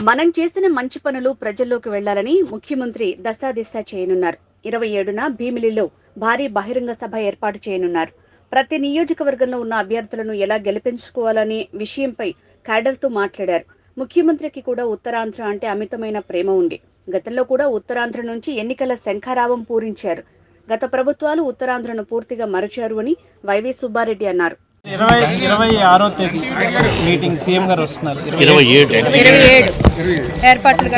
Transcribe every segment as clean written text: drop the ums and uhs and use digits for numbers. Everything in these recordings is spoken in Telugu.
మనం చేసిన మంచి పనులు ప్రజల్లోకి వెళ్లాలని ముఖ్యమంత్రి దశాదిశ చేయనున్నారు. 27న భీమిలిలో భారీ బహిరంగ సభ ఏర్పాటు చేయనున్నారు. ప్రతి నియోజకవర్గంలో ఉన్న అభ్యర్థులను ఎలా గెలిపించుకోవాలనే విషయంపై క్యాడర్తో మాట్లాడారు. ముఖ్యమంత్రికి కూడా ఉత్తరాంధ్ర అంటే అమితమైన ప్రేమ ఉంది. గతంలో కూడా ఉత్తరాంధ్ర నుంచి ఎన్నికల శంఖారావం పూరించారు. గత ప్రభుత్వాలు ఉత్తరాంధ్రను పూర్తిగా మరచారు అని వైవి సుబ్బారెడ్డి అన్నారు. 26వ తేదీ మీటింగ్ సీఎం గారు వస్తున్నారు. 27 ఏర్పాట్లు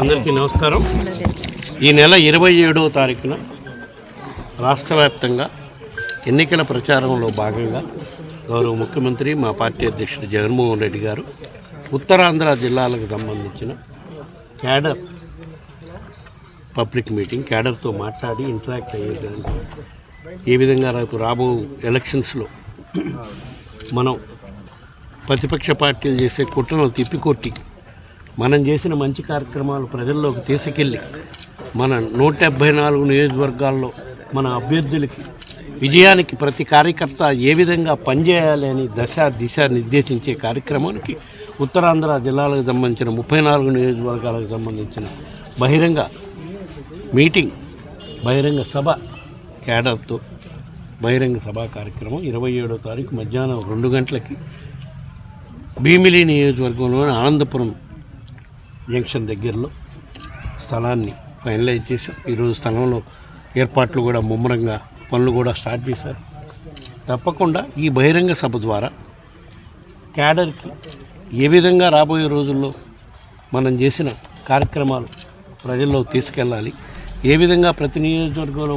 అందరికీ నమస్కారం. ఈ నెల 27వ తారీఖున రాష్ట్ర వ్యాప్తంగా ఎన్నికల ప్రచారంలో భాగంగా గౌరవ ముఖ్యమంత్రి మా పార్టీ అధ్యక్షుడు జగన్మోహన్ రెడ్డి గారు ఉత్తరాంధ్ర జిల్లాలకు సంబంధించిన క్యాడర్ పబ్లిక్ మీటింగ్ క్యాడర్తో మాట్లాడి ఇంటరాక్ట్ అయ్యేదానికి ఏ విధంగా రేపు రాబో ఎలక్షన్స్లో మనం ప్రతిపక్ష పార్టీలు చేసే కుట్రను తిప్పికొట్టి మనం చేసిన మంచి కార్యక్రమాలు ప్రజల్లోకి తీసుకెళ్ళి మన 174 నియోజకవర్గాల్లో మన అభ్యర్థులకి విజయానికి ప్రతి కార్యకర్త ఏ విధంగా పనిచేయాలి అని దిశ నిర్దేశించే కార్యక్రమానికి ఉత్తరాంధ్ర జిల్లాలకు సంబంధించిన 34 నియోజకవర్గాలకు సంబంధించిన బహిరంగ మీటింగ్ బహిరంగ సభ క్యాడర్తో బహిరంగ సభా కార్యక్రమం 27వ తారీఖు మధ్యాహ్నం 2 గంటలకి భీమిలి నియోజకవర్గంలోని ఆనందపురం జంక్షన్ దగ్గరలో స్థలాన్ని ఫైనలైజ్ చేశారు. ఈరోజు స్థలంలో ఏర్పాట్లు కూడా ముమ్మరంగా పనులు కూడా స్టార్ట్ చేశారు. తప్పకుండా ఈ బహిరంగ సభ ద్వారా క్యాడర్కి ఏ విధంగా రాబోయే రోజుల్లో మనం చేసిన కార్యక్రమాలు ప్రజల్లో తీసుకెళ్ళాలి, ఏ విధంగా ప్రతి నియోజకవర్గంలో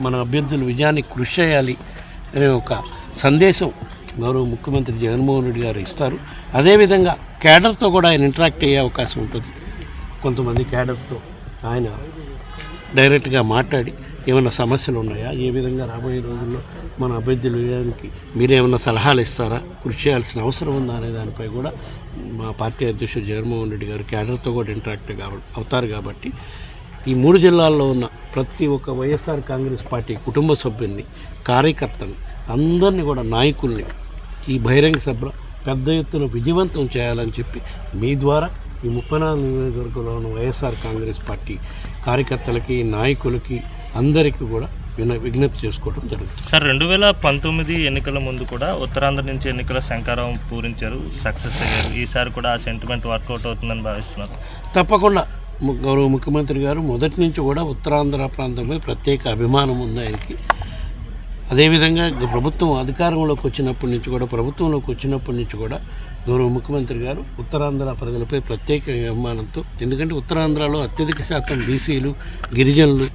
మన అభ్యర్థులు విజయానికి కృషి చేయాలి అనే ఒక సందేశం గౌరవ ముఖ్యమంత్రి జగన్మోహన్ రెడ్డి గారు ఇస్తారు. అదేవిధంగా క్యాడర్తో కూడా ఆయన ఇంటరాక్ట్ అయ్యే అవకాశం ఉంటుంది. కొంతమంది క్యాడర్తో ఆయన డైరెక్ట్గా మాట్లాడి ఏమైనా సమస్యలు ఉన్నాయా, ఏ విధంగా రాబోయే రోజుల్లో మన అభ్యర్థులు విజయానికి మీరేమైనా సలహాలు ఇస్తారా, కృషి చేయాల్సిన అవసరం ఉందా అనే దానిపై కూడా మా పార్టీ అధ్యక్షుడు జగన్మోహన్ రెడ్డి గారు క్యాడర్తో కూడా ఇంటరాక్ట్ అవుతారు. కాబట్టి ఈ 3 జిల్లాల్లో ఉన్న ప్రతి ఒక్క వైఎస్ఆర్ కాంగ్రెస్ పార్టీ కుటుంబ సభ్యుల్ని, కార్యకర్తల్ని, అందరినీ కూడా నాయకుల్ని ఈ బహిరంగ సభ పెద్ద ఎత్తున విజయవంతం చేయాలని చెప్పి మీ ద్వారా ఈ 34 నియోజకవర్గంలో ఉన్న వైఎస్ఆర్ కాంగ్రెస్ పార్టీ కార్యకర్తలకి, నాయకులకి అందరికీ కూడా విజ్ఞప్తి చేసుకోవడం జరుగుతుంది. సార్, 2019 ఎన్నికల ముందు కూడా ఉత్తరాంధ్ర నుంచి ఎన్నికల శంఖారావం పూరించారు, సక్సెస్ అయ్యారు. ఈసారి కూడా ఆ సెంటిమెంట్ వర్కౌట్ అవుతుందని భావిస్తున్నారు. తప్పకుండా గౌరవ ముఖ్యమంత్రి గారు మొదటి నుంచి కూడా ఉత్తరాంధ్ర ప్రాంతంపై ప్రత్యేక అభిమానం ఉంది ఆయనకి. అదేవిధంగా ప్రభుత్వం అధికారంలోకి వచ్చినప్పటి నుంచి కూడా గౌరవ ముఖ్యమంత్రి గారు ఉత్తరాంధ్ర ప్రజలపై ప్రత్యేక అభిమానంతో, ఎందుకంటే ఉత్తరాంధ్రలో అత్యధిక శాతం బీసీలు, గిరిజనులు,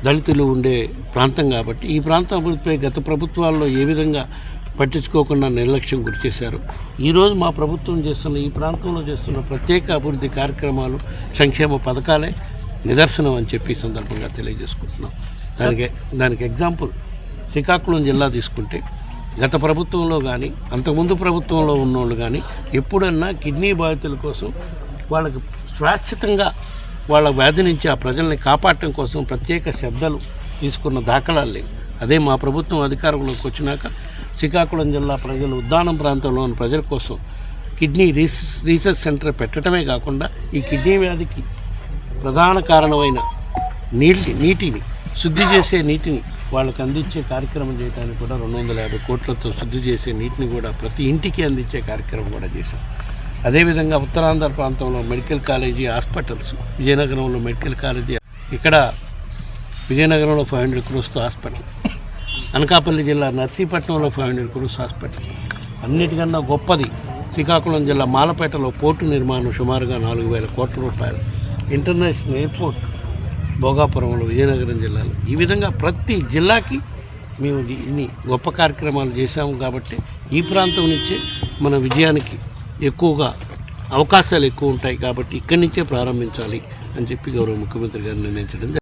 దళితులు ఉండే ప్రాంతం కాబట్టి ఈ ప్రాంత అభివృద్ధిపై గత ప్రభుత్వాల్లో ఏ విధంగా పట్టించుకోకుండా నిర్లక్ష్యం గురిచేశారు. ఈరోజు మా ప్రభుత్వం చేస్తున్న ఈ ప్రాంతంలో చేస్తున్న ప్రత్యేక అభివృద్ధి కార్యక్రమాలు, సంక్షేమ పథకాలే నిదర్శనం అని చెప్పి ఈ సందర్భంగా తెలియజేసుకుంటున్నాం. దానికి ఎగ్జాంపుల్ శ్రీకాకుళం జిల్లా తీసుకుంటే గత ప్రభుత్వంలో కానీ అంతకుముందు ప్రభుత్వంలో ఉన్నోళ్ళు కానీ ఎప్పుడన్నా కిడ్నీ బాధితుల కోసం వాళ్ళకి శాశ్వతంగా వాళ్ళ వ్యాధి నుంచి ఆ ప్రజల్ని కాపాడటం కోసం ప్రత్యేక శ్రద్ధలు తీసుకున్న దాఖలాలు లేవు. అదే మా ప్రభుత్వం అధికారంలోకి వచ్చినాక శ్రీకాకుళం జిల్లా ప్రజలు, ఉద్దానం ప్రాంతంలో ఉన్న ప్రజల కోసం కిడ్నీ రీసెర్చ్ సెంటర్ పెట్టడమే కాకుండా ఈ కిడ్నీ వ్యాధికి ప్రధాన కారణమైన నీటిని శుద్ధి చేసే నీటిని వాళ్ళకి అందించే కార్యక్రమం చేయడానికి కూడా 250 కోట్లతో శుద్ధి చేసే నీటిని కూడా ప్రతి ఇంటికి అందించే కార్యక్రమం కూడా చేశాం. అదేవిధంగా ఉత్తరాంధ్ర ప్రాంతంలో మెడికల్ కాలేజీ, హాస్పిటల్స్, విజయనగరంలో మెడికల్ కాలేజీ, ఇక్కడ విజయనగరంలో 500 crores హాస్పిటల్, అనకాపల్లి జిల్లా నర్సీపట్నంలో 500 crores హాస్పిటల్, అన్నిటికన్నా గొప్పది శ్రీకాకుళం జిల్లా మాలపేటలో పోర్టు నిర్మాణం సుమారుగా 4,000 కోట్ల రూపాయలు, ఇంటర్నేషనల్ ఎయిర్పోర్ట్ భోగాపురంలో విజయనగరం జిల్లాలో. ఈ విధంగా ప్రతి జిల్లాకి మేము ఇన్ని గొప్ప కార్యక్రమాలు చేశాము. కాబట్టి ఈ ప్రాంతం నుంచే మన విజయానికి ఎక్కువగా అవకాశాలు ఎక్కువ ఉంటాయి. కాబట్టి ఇక్కడి నుంచే ప్రారంభించాలి అని చెప్పి గౌరవ ముఖ్యమంత్రి గారు నిర్ణయించడం.